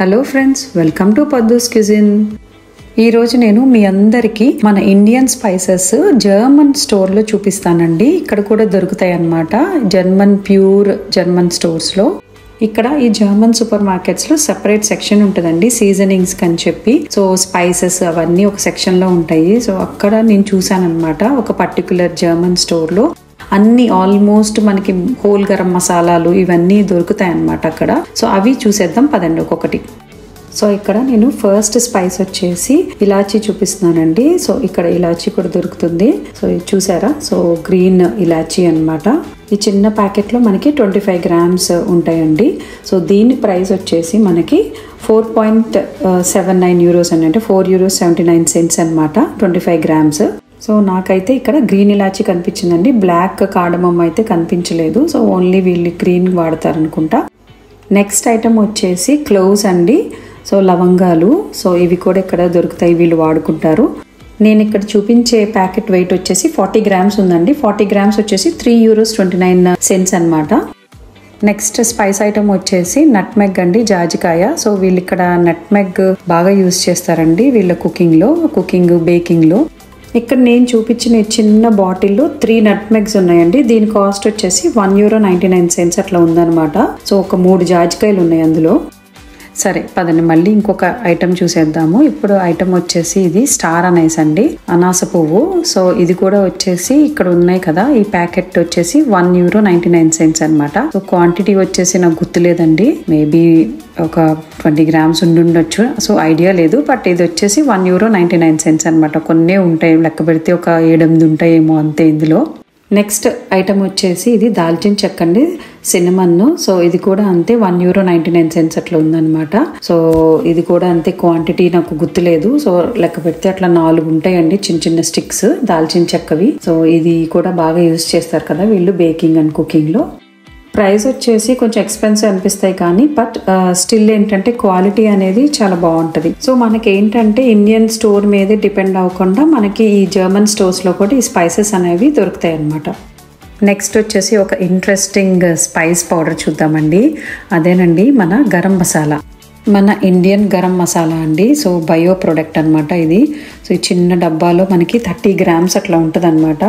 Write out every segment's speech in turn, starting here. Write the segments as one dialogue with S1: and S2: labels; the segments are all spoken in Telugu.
S1: Hello friends, welcome to Paddu's cuisine. ఈరోజు నేను మీ అందరికీ మన ఇండియన్ స్పైసెస్ జర్మన్ స్టోర్లో చూపిస్తానండి. ఇక్కడ కూడా దొరుకుతాయి అన్నమాట, ప్యూర్ జర్మన్ స్టోర్స్లో. ఇక్కడ ఈ జర్మన్ సూపర్ మార్కెట్స్లో సెపరేట్ సెక్షన్ ఉంటుందండి సీజనింగ్స్ అని చెప్పి. సో స్పైసెస్ అవన్నీ ఒక సెక్షన్లో ఉంటాయి. సో అక్కడ నేను చూసాను అనమాట, ఒక పర్టికులర్ జర్మన్ స్టోర్లో అన్ని ఆల్మోస్ట్ మనకి హోల్ గరం మసాలాలు ఇవన్నీ దొరుకుతాయి అన్నమాట అక్కడ. సో అవి చూసేద్దాం పదండి ఒక్కొక్కటి. సో ఇక్కడ నేను ఫస్ట్ స్పైస్ వచ్చేసి ఇలాచీ చూపిస్తున్నానండి. సో ఇక్కడ ఇలాచీ కూడా దొరుకుతుంది. సో ఇది చూసారా, సో గ్రీన్ ఇలాచీ అన్నమాట. ఈ చిన్న ప్యాకెట్లో మనకి 25 grams ఉంటాయండి. సో దీని ప్రైస్ వచ్చేసి మనకి 4.79 euros అని, అంటే €4.79 అనమాట 25 grams. సో నాకైతే ఇక్కడ గ్రీన్ ఇలాచీ కనిపించిందండి, బ్లాక్ కార్డమమ్ అయితే కనిపించలేదు. సో ఓన్లీ వీళ్ళు గ్రీన్ వాడతారు అనుకుంటా. నెక్స్ట్ ఐటమ్ వచ్చేసి క్లోవ్స్ అండి, సో లవంగాలు. సో ఇవి కూడా ఇక్కడ దొరుకుతాయి, వీళ్ళు వాడుకుంటారు. నేను ఇక్కడ చూపించే ప్యాకెట్ వెయిట్ వచ్చేసి 40 grams ఉందండి. 40 grams వచ్చేసి €3.29 అనమాట. నెక్స్ట్ స్పైస్ ఐటమ్ వచ్చేసి నట్మెగ్ అండి, జాజికాయ. సో వీళ్ళు ఇక్కడ నట్మెగ్ బాగా యూజ్ చేస్తారండి వీళ్ళ కుకింగ్ బేకింగ్లో. ఇక్కడ నేను చూపించిన చిన్న బాటిల్లో 3 నట్మెగ్స్ ఉన్నాయండి. దీని కాస్ట్ వచ్చేసి €1.99 అట్లా ఉందన్నమాట. సో ఒక 3 జాజికాయలు ఉన్నాయి అందులో. సరే పదండి మళ్ళీ ఇంకొక ఐటమ్ చూసేద్దాము. ఇప్పుడు ఐటమ్ వచ్చేసి ఇది స్టార్ అనైస్ అండి, అనాస పువ్వు. సో ఇది కూడా వచ్చేసి ఇక్కడ ఉన్నాయి కదా, ఈ ప్యాకెట్ వచ్చేసి €1.99 అనమాట. సో క్వాంటిటీ వచ్చేసి నాకు గుర్తులేదండి, మేబీ ఒక 20 grams ఉండొచ్చు. సో ఐడియా లేదు, బట్ ఇది వచ్చేసి €1.99 అనమాట. కొన్నే ఉంటాయి, లెక్క పెడితే ఒక 7-8 ఉంటాయేమో అంతే ఇందులో. నెక్స్ట్ ఐటమ్ వచ్చేసి ఇది దాల్చిన చెక్క అండి, సినమన్. సో ఇది కూడా అంతే €1.99 అట్లా ఉందన్నమాట. సో ఇది కూడా అంతే, క్వాంటిటీ నాకు గుర్తులేదు. సో లెక్క పెడితే అట్లా 4 ఉంటాయండి చిన్న చిన్న స్టిక్స్ దాల్చిన చెక్కవి. సో ఇది కూడా బాగా యూజ్ చేస్తారు కదా వీళ్ళు బేకింగ్ అండ్ కుకింగ్లో. ప్రైస్ వచ్చేసి కొంచెం ఎక్స్పెన్సివ్ అనిపిస్తాయి కానీ బట్ స్టిల్ ఏంటంటే క్వాలిటీ అనేది చాలా బాగుంటుంది. సో మనకి ఏంటంటే ఇండియన్ స్టోర్ మీదే డిపెండ్ అవ్వకుండా మనకి ఈ జర్మన్ స్టోర్స్లో కూడా ఈ స్పైసెస్ అనేవి దొరుకుతాయి అన్నమాట. నెక్స్ట్ వచ్చేసి ఒక ఇంట్రెస్టింగ్ స్పైస్ పౌడర్ చూద్దామండి. అదేనండి మన గరం మసాలా, మన ఇండియన్ గరం మసాలా అండి. సో బయో ప్రోడక్ట్ అనమాట ఇది. సో ఈ చిన్న డబ్బాలో మనకి 30 grams అట్లా ఉంటుంది అనమాట.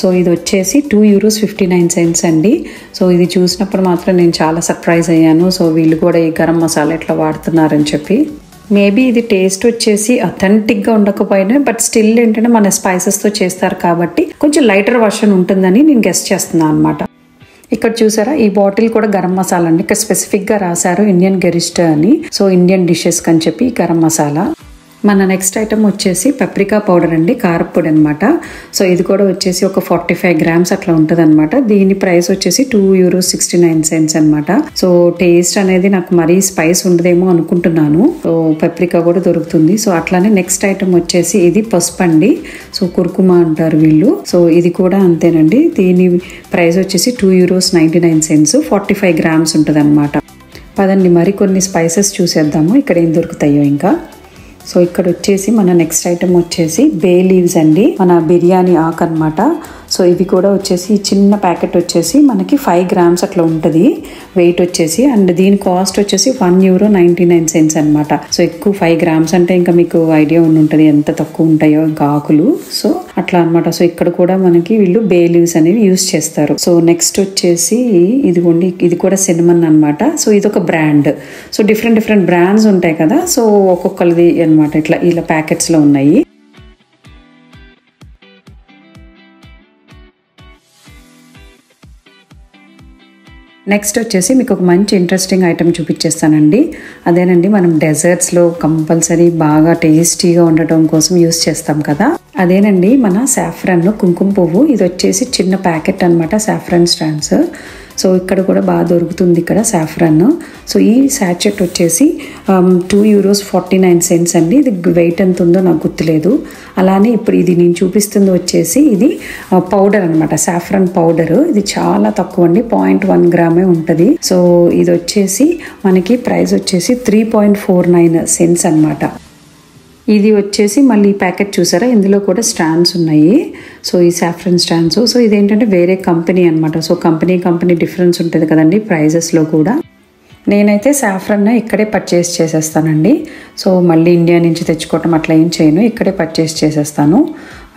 S1: సో ఇది వచ్చేసి €2.59 అండి. సో ఇది చూసినప్పుడు మాత్రం నేను చాలా సర్ప్రైజ్ అయ్యాను. సో వీళ్ళు కూడా ఈ గరం మసాలా ఎట్లా వాడుతున్నారని చెప్పి. మేబీ ఇది టేస్ట్ వచ్చేసి అథెంటిక్గా ఉండకపోయినా బట్ స్టిల్ ఏంటంటే మన స్పైసెస్తో చేస్తారు కాబట్టి కొంచెం లైటర్ వర్షన్ ఉంటుందని నేను గెస్ చేస్తున్నాను అనమాట. ఇక్కడ చూసారా, ఈ బాటిల్ కూడా గరం మసాలా అండి. ఇక్కడ స్పెసిఫిక్గా రాశారు ఇండియన్ గరిష్ట అని. సో ఇండియన్ డిషెస్ అని చెప్పి గరం మసాలా. మన నెక్స్ట్ ఐటమ్ వచ్చేసి పెప్రికా పౌడర్ అండి, కారపొడి అనమాట. సో ఇది కూడా వచ్చేసి ఒక 45 grams అట్లా ఉంటుంది అనమాట. దీని ప్రైస్ వచ్చేసి €2.69 అనమాట. సో టేస్ట్ అనేది నాకు మరీ స్పైస్ ఉండదేమో అనుకుంటున్నాను. సో పెప్రికా కూడా దొరుకుతుంది. సో అట్లానే నెక్స్ట్ ఐటమ్ వచ్చేసి ఇది పసుపు అండి. సో కుర్కుమా అంటారు వీళ్ళు. సో ఇది కూడా అంతేనండి, దీని ప్రైస్ వచ్చేసి €2.99, 45 grams ఉంటుంది అనమాట. పదండి మరికొన్ని స్పైసెస్ చూసేద్దాము ఇక్కడ ఏం దొరుకుతాయో ఇంకా. సో ఇక్కడ వచ్చేసి మన నెక్స్ట్ ఐటమ్ వచ్చేసి బే లీవ్స్ అండి, మన బిర్యానీ ఆకు అనమాట. సో ఇవి కూడా వచ్చేసి చిన్న ప్యాకెట్ వచ్చేసి మనకి 5 grams అట్లా ఉంటుంది వెయిట్ వచ్చేసి. అండ్ దీని కాస్ట్ వచ్చేసి €1.99 అనమాట. సో ఎక్కువ 5 grams అంటే ఇంకా మీకు ఐడియా ఉంటుంది ఎంత తక్కువ ఉంటాయో ఇంకా ఆకులు. సో అట్లా అనమాట. సో ఇక్కడ కూడా మనకి వీళ్ళు బే లీవ్స్ అనేవి యూజ్ చేస్తారు. సో నెక్స్ట్ వచ్చేసి ఇదిగోండి, ఇది కూడా సినమన్ అనమాట. సో ఇది ఒక బ్రాండ్. సో డిఫరెంట్ బ్రాండ్స్ ఉంటాయి కదా, సో ఒక్కొక్కరిది అనమాట ఇలా ప్యాకెట్స్లో ఉన్నాయి. నెక్స్ట్ వచ్చేసి మీకు ఒక మంచి ఇంట్రెస్టింగ్ ఐటమ్ చూపించేస్తానండి. అదేనండి మనం డెజర్ట్స్లో కంపల్సరీ బాగా టేస్టీగా ఉండటం కోసం యూస్ చేస్తాం కదా, అదేనండి మన సాఫ్రన్ కుంకుమ పువ్వు. ఇది వచ్చేసి చిన్న ప్యాకెట్ అనమాట, సాఫ్రన్ స్టాండ్స్. సో ఇక్కడ కూడా బాగా దొరుకుతుంది ఇక్కడ సాఫ్రన్. సో ఈ శాచెట్ వచ్చేసి €2.49 అండి. ఇది వెయిట్ ఎంత ఉందో నాకు గుర్తులేదు. అలానే ఇప్పుడు ఇది నేను చూపిస్తుంది వచ్చేసి ఇది పౌడర్ అనమాట, సాఫ్రన్ పౌడర్. ఇది చాలా తక్కువ అండి, 0.1 gram ఉంటుంది. సో ఇది వచ్చేసి మనకి ప్రైస్ వచ్చేసి $3.49 అనమాట. ఇది వచ్చేసి మళ్ళీ ఈ ప్యాకెట్ చూసారా, ఇందులో కూడా స్టాండ్స్ ఉన్నాయి. సో ఈ సాఫ్రన్ స్టాండ్స్. సో ఇదేంటంటే వేరే కంపెనీ అనమాట. సో కంపెనీ డిఫరెన్స్ ఉంటుంది కదండి ప్రైజెస్లో కూడా. నేనైతే సాఫ్రన్ ఇక్కడే పర్చేస్ చేసేస్తానండి. సో మళ్ళీ ఇండియా నుంచి తెచ్చుకోవటం అట్లా ఏం చేయను, ఇక్కడే పర్చేస్ చేసేస్తాను.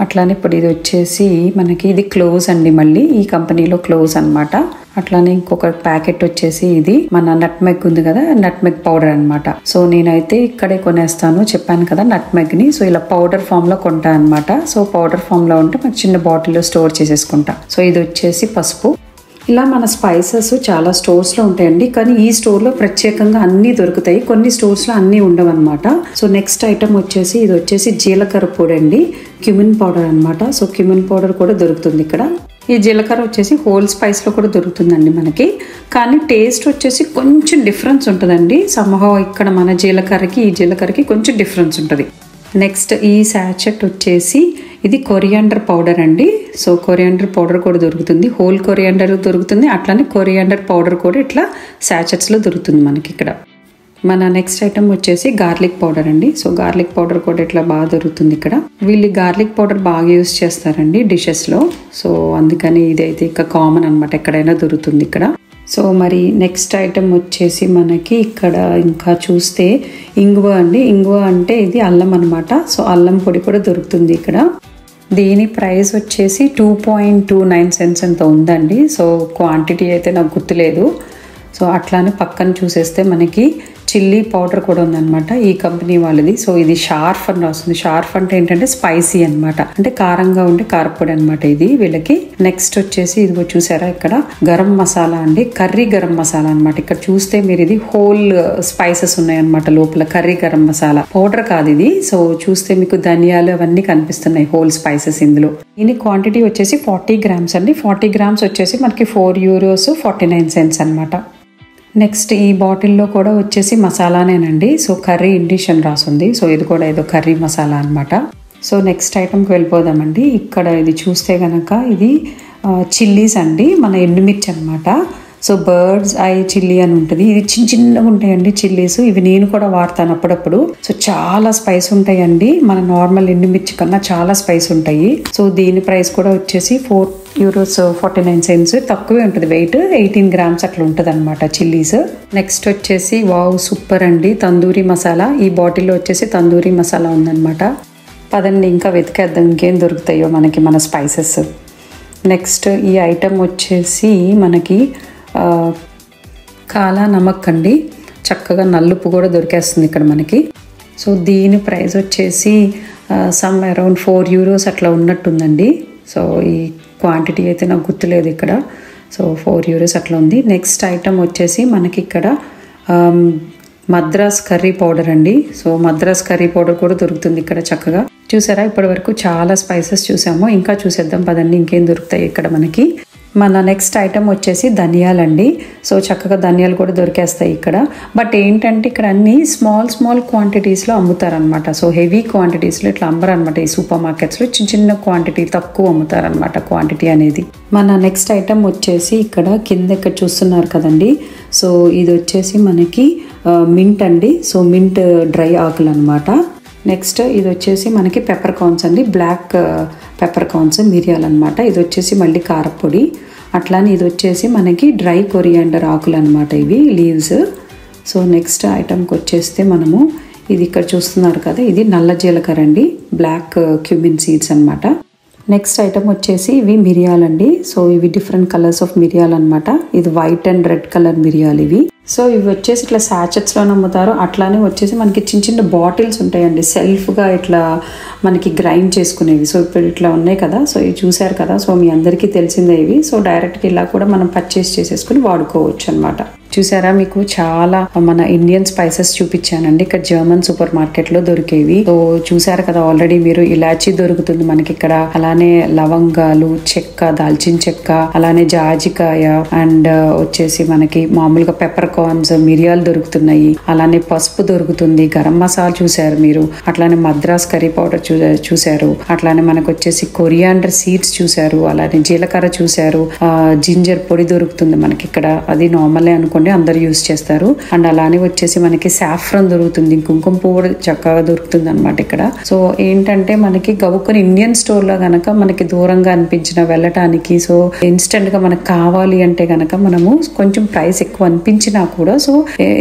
S1: అట్లానే ఇప్పుడు ఇది వచ్చేసి మనకి ఇది క్లోజ్ అండి, మళ్ళీ ఈ కంపెనీలో క్లోజ్ అనమాట. అట్లానే ఇంకొక ప్యాకెట్ వచ్చేసి ఇది మన నట్మెగ్ ఉంది కదా, నట్మెగ్ పౌడర్ అనమాట. సో నేనైతే ఇక్కడే కొనేస్తాను, చెప్పాను కదా నట్మెగ్ని. సో ఇలా పౌడర్ ఫామ్లో కొంటా అనమాట. సో పౌడర్ ఫామ్లో ఉంటే మనకి చిన్న బాటిల్లో స్టోర్ చేసేసుకుంటా. సో ఇది వచ్చేసి పసుపు. ఇలా మన స్పైసెస్ చాలా స్టోర్స్లో ఉంటాయండి, కానీ ఈ స్టోర్లో ప్రత్యేకంగా అన్నీ దొరుకుతాయి, కొన్ని స్టోర్స్లో అన్నీ ఉండవు అనమాట. సో నెక్స్ట్ ఐటమ్ వచ్చేసి ఇది వచ్చేసి జీలకర్ర పొడి అండి, క్యూమిన్ పౌడర్ అనమాట. సో క్యూమిన్ పౌడర్ కూడా దొరుకుతుంది ఇక్కడ. ఈ జీలకర్ర వచ్చేసి హోల్ స్పైస్లో కూడా దొరుకుతుందండి మనకి, కానీ టేస్ట్ వచ్చేసి కొంచెం డిఫరెన్స్ ఉంటుందండి. సమ్హౌ ఇక్కడ మన జీలకర్రకి ఈ జీలకర్రకి కొంచెం డిఫరెన్స్ ఉంటుంది. నెక్స్ట్ ఈ శాచెట్ వచ్చేసి ఇది కొరియాండర్ పౌడర్ అండి. సో కొరియాండర్ పౌడర్ కూడా దొరుకుతుంది, హోల్ కొరియాండర్ దొరుకుతుంది, అట్లానే కొరియాండర్ పౌడర్ కూడా ఇట్లా శాచెట్స్లో దొరుకుతుంది మనకి ఇక్కడ. మన నెక్స్ట్ ఐటమ్ వచ్చేసి గార్లిక్ పౌడర్ అండి. సో గార్లిక్ పౌడర్ కూడా ఇట్లా బాగా దొరుకుతుంది ఇక్కడ. వీళ్ళు గార్లిక్ పౌడర్ బాగా యూస్ చేస్తారండి డిషెస్లో. సో అందుకని ఇదైతే ఇక కామన్ అనమాట, ఎక్కడైనా దొరుకుతుంది ఇక్కడ. సో మరి నెక్స్ట్ ఐటమ్ వచ్చేసి మనకి ఇక్కడ ఇంకా చూస్తే ఇంగువ అండి. ఇంగువ అంటే ఇది అల్లం అనమాట. సో అల్లం పొడి కూడా దొరుకుతుంది ఇక్కడ. దీని ప్రైస్ వచ్చేసి 2.29 cents అంత ఉందండి. సో క్వాంటిటీ అయితే నాకు గుర్తులేదు. సో అట్లానే పక్కన చూసేస్తే మనకి చిల్లీ పౌడర్ కూడా ఉందన్నమాట, ఈ కంపెనీ వాళ్ళది. సో ఇది షార్ఫ్ అని రాస్తుంది. షార్ఫ్ అంటే ఏంటంటే స్పైసీ అనమాట, అంటే కారంగా ఉండే కారపొడి అనమాట ఇది వీళ్ళకి. నెక్స్ట్ వచ్చేసి ఇదిగో చూసారా ఇక్కడ గరం మసాలా అండి, కర్రీ గరం మసాలా అనమాట. ఇక్కడ చూస్తే మీరు ఇది హోల్ స్పైసెస్ ఉన్నాయన్నమాట లోపల, కర్రీ గరం మసాలా పౌడర్ కాదు ఇది. సో చూస్తే మీకు ధనియాలు అవన్నీ కనిపిస్తున్నాయి, హోల్ స్పైసెస్ ఇందులో. దీని క్వాంటిటీ వచ్చేసి 40 grams అండి. 40 grams వచ్చేసి మనకి €4.49 అనమాట. నెక్స్ట్ ఈ బాటిల్లో కూడా వచ్చేసి మసాలానేనండి. సో కర్రీ ఇండిషన్ రాసుంది. సో ఇది కూడా ఏదో కర్రీ మసాలా అనమాట. సో నెక్స్ట్ ఐటమ్కి వెళ్ళిపోదామండి. ఇక్కడ ఇది చూస్తే కనుక ఇది చిల్లీస్ అండి, మన ఎండుమిర్చి అనమాట. సో బర్డ్స్ ఐ చిల్లీ అని ఉంటుంది. ఇది చిన్న చిన్నగా ఉంటాయండి చిల్లీస్. ఇవి నేను కూడా వాడతాను అప్పుడప్పుడు. సో చాలా స్పైస్ ఉంటాయండి, మన నార్మల్ ఎండుమిర్చి కన్నా చాలా స్పైస్ ఉంటాయి. సో దీని ప్రైస్ కూడా వచ్చేసి €4.49. తక్కువే ఉంటుంది వెయిట్, 18 grams అట్లా ఉంటుంది అనమాట చిల్లీస్. నెక్స్ట్ వచ్చేసి వావ్ సూపర్ అండి, తందూరి మసాలా. ఈ బాటిల్లో వచ్చేసి తందూరి మసాలా ఉందన్నమాట. పదండి ఇంకా వెతికేద్దాం ఇంకేం దొరుకుతాయో మనకి మన స్పైసెస్. నెక్స్ట్ ఈ ఐటమ్ వచ్చేసి మనకి కాలా నమక్ అండి. చక్కగా నల్లుప్పు కూడా దొరికేస్తుంది ఇక్కడ మనకి. సో దీని ప్రైస్ వచ్చేసి సమ్ అరౌండ్ €4 అట్లా ఉన్నట్టుందండి. సో ఈ క్వాంటిటీ అయితే నాకు గుర్తులేదు ఇక్కడ. సో €4 అట్లా ఉంది. నెక్స్ట్ ఐటమ్ వచ్చేసి మనకి ఇక్కడ మద్రాస్ కర్రీ పౌడర్ అండి. సో మద్రాస్ కర్రీ పౌడర్ కూడా దొరుకుతుంది ఇక్కడ చక్కగా. చూసారా ఇప్పటి వరకు చాలా స్పైసెస్ చూసాము, ఇంకా చూసేద్దాం పదండి ఇంకేం దొరుకుతాయి ఇక్కడ మనకి. మన నెక్స్ట్ ఐటమ్ వచ్చేసి ధనియాలండి. సో చక్కగా ధనియాలు కూడా దొరికేస్తాయి ఇక్కడ. బట్ ఏంటంటే ఇక్కడ అన్ని స్మాల్ క్వాంటిటీస్లో అమ్ముతారనమాట. సో హెవీ క్వాంటిటీస్లో ఇట్లా అమ్మరనమాట. ఈ సూపర్ మార్కెట్స్లో చిన్న క్వాంటిటీ తక్కువ అమ్ముతారనమాట క్వాంటిటీ అనేది. మన నెక్స్ట్ ఐటమ్ వచ్చేసి ఇక్కడ కింద ఇక్కడ చూస్తున్నారు కదండి. సో ఇది వచ్చేసి మనకి మింట్ అండి. సో మింట్ డ్రై ఆకులు అనమాట. నెక్స్ట్ ఇది వచ్చేసి మనకి పెప్పర్ కార్న్స్ అండి, బ్లాక్ పెప్పర్ కార్న్స్ మిరియాలు అనమాట. ఇది వచ్చేసి మళ్ళీ కారపొడి. అట్లానే ఇది వచ్చేసి మనకి డ్రై కొరియాండర్ ఆకులు అనమాట, ఇవి లీవ్స్. సో నెక్స్ట్ ఐటమ్కి వచ్చేస్తే మనము ఇది ఇక్కడ చూస్తున్నారు కదా, ఇది నల్ల జీలకర్ర అండి, బ్లాక్ క్యూమిన్ సీడ్స్ అనమాట. నెక్స్ట్ ఐటమ్ వచ్చేసి ఇవి మిరియాలండి. సో ఇవి డిఫరెంట్ కలర్స్ ఆఫ్ మిరియాలు అనమాట. ఇది వైట్ అండ్ రెడ్ కలర్ మిరియాలు ఇవి. సో ఇవి వచ్చేసి ఇట్లా శాచెట్స్లో అమ్ముతారు. అట్లానే వచ్చేసి మనకి చిన్న బాటిల్స్ ఉంటాయండి, సెల్ఫ్గా ఇట్లా మనకి గ్రైండ్ చేసుకునేవి. సో ఇప్పుడు ఇట్లా ఉన్నాయి కదా, సో ఇవి చూసారు కదా. సో మీ అందరికీ తెలిసిందే ఇవి. సో డైరెక్ట్గా ఇలా కూడా మనం పర్చేస్ చేసేసుకుని వాడుకోవచ్చు అనమాట. చూసారా మీకు చాలా మన ఇండియన్ స్పైసెస్ చూపించానండి. ఇక్కడ జర్మన్ సూపర్ మార్కెట్లో దొరికేవి. సో చూసారు కదా ఆల్రెడీ మీరు, ఇలాచీ దొరుకుతుంది మనకి ఇక్కడ, అలానే లవంగాలు, చెక్క, దాల్చిన చెక్క, అలానే జాజికాయ, అండ్ వచ్చేసి మనకి మామూలుగా పెప్పర్ కార్న్స్, మిరియాలు దొరుకుతున్నాయి. అలానే పసుపు దొరుకుతుంది, గరం మసాలా చూసారు మీరు, అట్లానే మద్రాస్ కర్రీ పౌడర్ చూసారు, అట్లానే మనకు వచ్చేసి కొరియాండర్ సీడ్స్ చూసారు, అలానే జీలకర్ర చూసారు, జింజర్ పొడి దొరుకుతుంది మనకి ఇక్కడ, అది నార్మలే అనుకోండి, అందరు యూస్ చేస్తారు. అండ్ అలానే వచ్చేసి మనకి సాఫ్రన్ దొరుకుతుంది, కుంకుమ పువ్వు చక్కగా దొరుకుతుంది అనమాట ఇక్కడ. సో ఏంటంటే మనకి గబుక్కుని ఇండియన్ స్టోర్ లో గనక మనకి దూరంగా అనిపించిన వెళ్ళటానికి, సో ఇన్స్టెంట్ గా మనకు కావాలి అంటే గనక మనము కొంచెం ప్రైస్ ఎక్కువ అనిపించినా కూడా సో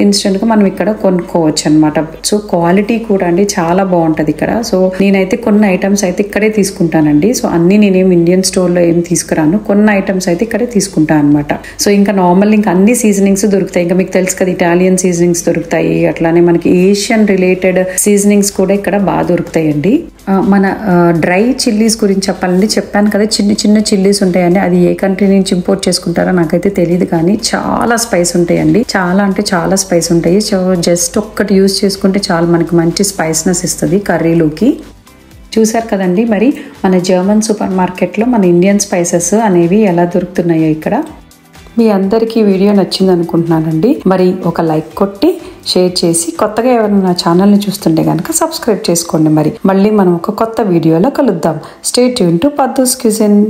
S1: ఇన్స్టెంట్ గా మనం ఇక్కడ కొనుక్కోవచ్చు అనమాట. సో క్వాలిటీ కూడా అండి చాలా బాగుంటది ఇక్కడ. సో నేనైతే కొన్ని ఐటమ్స్ అయితే ఇక్కడే తీసుకుంటానండి. సో అన్ని నేనేం ఇండియన్ స్టోర్ లో ఏం తీసుకురాను, కొన్ని ఐటమ్స్ అయితే ఇక్కడే తీసుకుంటాను అనమాట. సో ఇంకా నార్మల్ ఇంకా అన్ని సీజనింగ్స్ దొరుకుతాయి. ఇంకా మీకు తెలుసు కదా, ఇటాలియన్ సీజనింగ్స్ దొరుకుతాయి, అట్లానే మనకి ఏషియన్ రిలేటెడ్ సీజనింగ్స్ కూడా ఇక్కడ బాగా దొరుకుతాయండి. మన డ్రై చిల్లీస్ గురించి చెప్పాలండి. చెప్పాను కదా చిన్న చిన్న చిల్లీస్ ఉంటాయండి, అది ఏ కంట్రీ నుంచి ఇంపోర్ట్ చేసుకుంటారో నాకైతే తెలియదు, కానీ చాలా స్పైస్ ఉంటాయండి, చాలా అంటే చాలా స్పైస్ ఉంటాయి. సో జస్ట్ ఒక్కటి యూజ్ చేసుకుంటే చాలా మనకి మంచి స్పైస్నెస్ ఇస్తుంది కర్రీలోకి. చూసారు కదండి మరి మన జర్మన్ సూపర్ మార్కెట్లో మన ఇండియన్ స్పైసెస్ అనేవి ఎలా దొరుకుతున్నాయో ఇక్కడ. మీ అందరికీ వీడియో నచ్చింది అనుకుంటున్నానండి. మరి ఒక లైక్ కొట్టి షేర్ చేసి, కొత్తగా ఎవరైనా నా ఛానల్ని చూస్తుంటే కనుక సబ్స్క్రైబ్ చేసుకోండి. మళ్ళీ మనం ఒక కొత్త వీడియోలో కలుద్దాం. Stay tune to Paddu's cuisine.